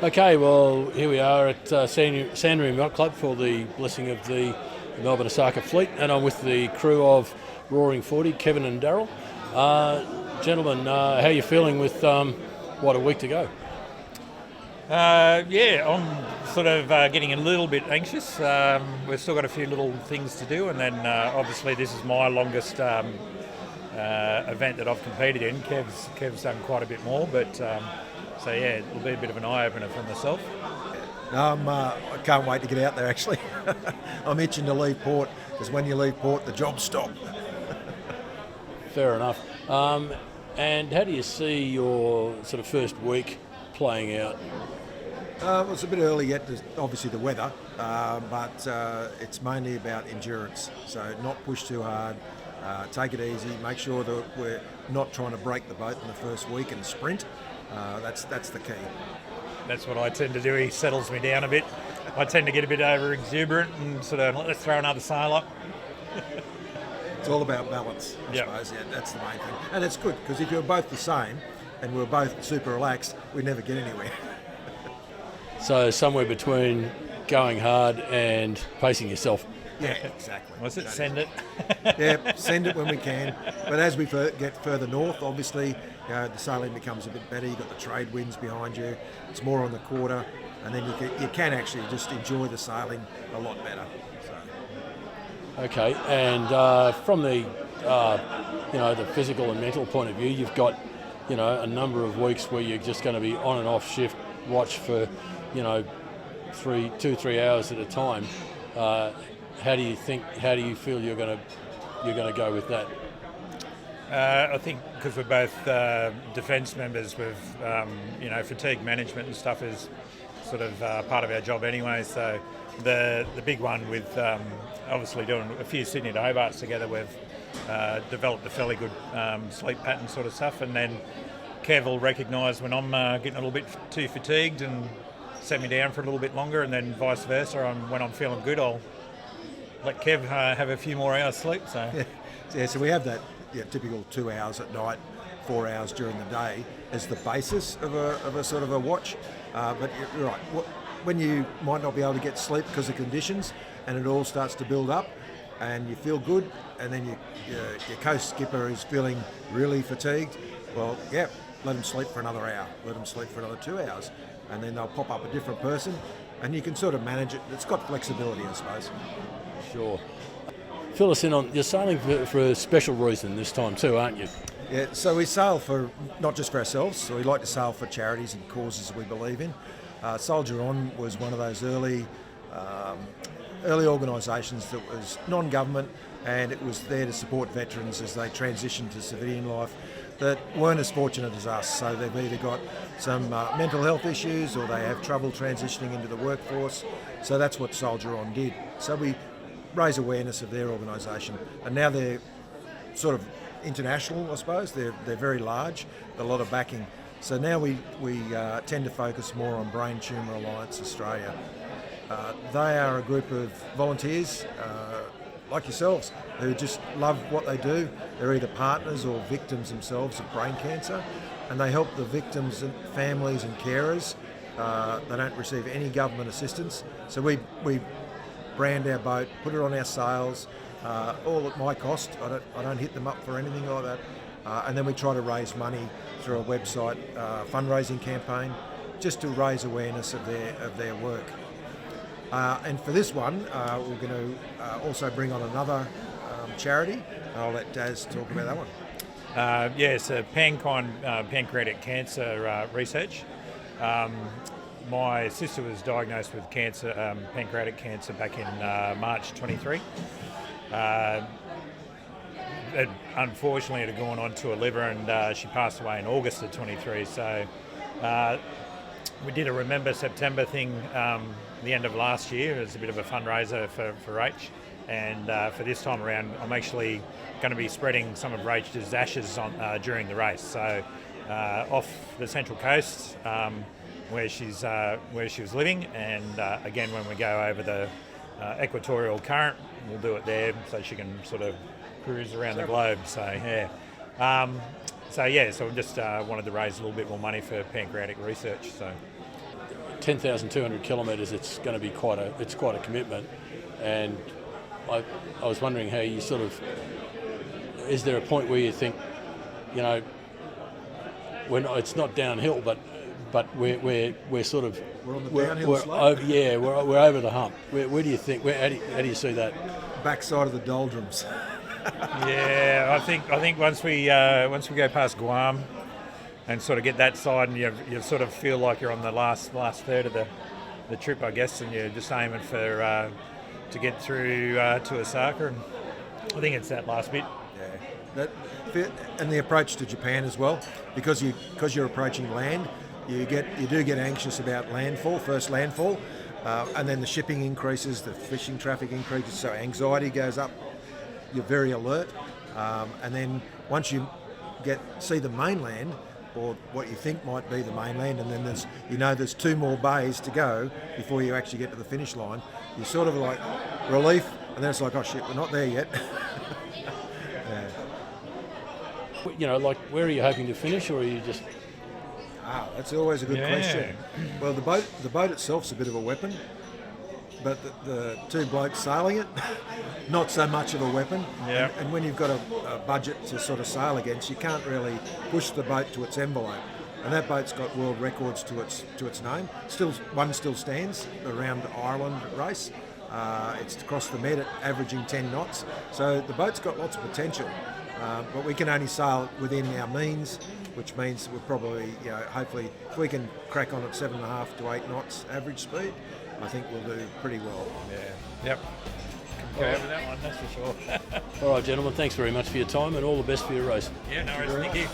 Okay, well, here we are at Sandringham Yacht Club for the blessing of the Melbourne Osaka fleet, and I'm with the crew of Roaring 40, Kevin and Darrell. Gentlemen, how are you feeling with, a week to go? Yeah, I'm sort of getting a little bit anxious. We've still got a few little things to do, and then obviously this is my longest event that I've competed in. Kev's done quite a bit more, but so yeah, it'll be a bit of an eye-opener for myself. No, I can't wait to get out there actually. I'm itching to leave port, because when you leave port the jobs stop. Fair enough. And how do you see your sort of first week playing out? Well, it's a bit early yet, obviously the weather, but it's mainly about endurance. So not push too hard, take it easy, make sure that we're not trying to break the boat in the first week and sprint. That's the key. That's what I tend to do. He settles me down a bit. I tend to get a bit over exuberant and sort of let's throw another sail up. It's all about balance, I suppose. Yeah, that's the main thing. And it's good, because if you're both the same and we're both super relaxed, we never get anywhere. So somewhere between going hard and pacing yourself. Yeah, exactly. Was it send it? Yeah, send it when we can. But as we get further north, obviously, the sailing becomes a bit better. You've got the trade winds behind you. It's more on the quarter, and then you can actually just enjoy the sailing a lot better. So. Okay, and from the the physical and mental point of view, you've got a number of weeks where you're just going to be on and off shift, watch for 3 hours at a time. How do you feel you're going to go with that? I think because we're both defence members, with fatigue management and stuff is sort of part of our job anyway. So the big one with obviously doing a few Sydney to Hobarts together, we've developed a fairly good sleep pattern sort of stuff, and then Kev will recognise when I'm getting a little bit too fatigued and set me down for a little bit longer, and then vice versa. When I'm feeling good, I'll let Kev have a few more hours sleep. So so we have that typical 2 hours at night, 4 hours during the day as the basis of a sort of a watch. But you're right, when you might not be able to get sleep because of conditions, and it all starts to build up, and you feel good, and then your coast skipper is feeling really fatigued. Well, let them sleep for another hour, let them sleep for another 2 hours, and then they'll pop up a different person, and you can sort of manage it. It's got flexibility, I suppose. Sure. Fill us in on, you're sailing for a special reason this time too, aren't you? Yeah, so we sail for, not just for ourselves, so we like to sail for charities and causes we believe in. Soldier On was one of those early organisations that was non-government, and it was there to support veterans as they transitioned to civilian life that weren't as fortunate as us. So they've either got some mental health issues, or they have trouble transitioning into the workforce. So that's what Soldier On did. So we raise awareness of their organisation, and now they're sort of international, I suppose. They're very large, a lot of backing. So now we tend to focus more on Brain Tumour Alliance Australia. They are a group of volunteers like yourselves who just love what they do. They're either partners or victims themselves of brain cancer, and they help the victims and families and carers. They don't receive any government assistance. So we brand our boat, put it on our sails, all at my cost. I don't hit them up for anything like that. And then we try to raise money through a website fundraising campaign, just to raise awareness of their work. And for this one, we're going to also bring on another charity. I'll let Daz talk about that one. So Pankind, Pancreatic Cancer Research. My sister was diagnosed with cancer, pancreatic cancer, back in March 23. Unfortunately, it had gone on to her liver, and she passed away in August of 23. So we did a Remember September thing the end of last year. It was a bit of a fundraiser for H, and for this time around, I'm actually going to be spreading some of Rachel's ashes on during the race. So off the Central Coast, where she was living, and again when we go over the equatorial current, we'll do it there so she can sort of cruise around the globe. So so we just wanted to raise a little bit more money for pancreatic research. So 10,200 kilometres, it's going to be quite a commitment, and I was wondering how you sort of, is there a point where you think, you know, it's not downhill, but we're sort of We're on the downhill slope. We're over the hump. Where do you think? How do you see that? Backside of the doldrums. Yeah, I think once we go past Guam and sort of get that side, and you sort of feel like you're on the last third of the trip, I guess, and you're just aiming for to get through to Osaka, and I think it's that last bit. Yeah, and the approach to Japan as well, because you're approaching land, you do get anxious about first landfall, and then the shipping increases, the fishing traffic increases, so anxiety goes up. You're very alert, and then once you see the mainland, or what you think might be the mainland, and then there's 2 more bays to go before you actually get to the finish line. You're sort of like relief, and then it's like, oh shit, we're not there yet. Yeah. You know, like, where are you hoping to finish, or are you just? That's always a good question. Well, the boat itself's a bit of a weapon, but the 2 blokes sailing it, not so much of a weapon. Yeah. And when you've got a budget to sort of sail against, you can't really push the boat to its envelope. And that boat's got world records to its name. One still stands around Ireland race. It's across the Med, averaging 10 knots. So the boat's got lots of potential, but we can only sail within our means, which means we're probably, hopefully, if we can crack on at 7.5 to 8 knots average speed, I think we'll do pretty well. Yeah. Yep. Concur with that one, that's for sure. All right, gentlemen, thanks very much for your time, and all the best for your race. Yeah, no worries. Thank you.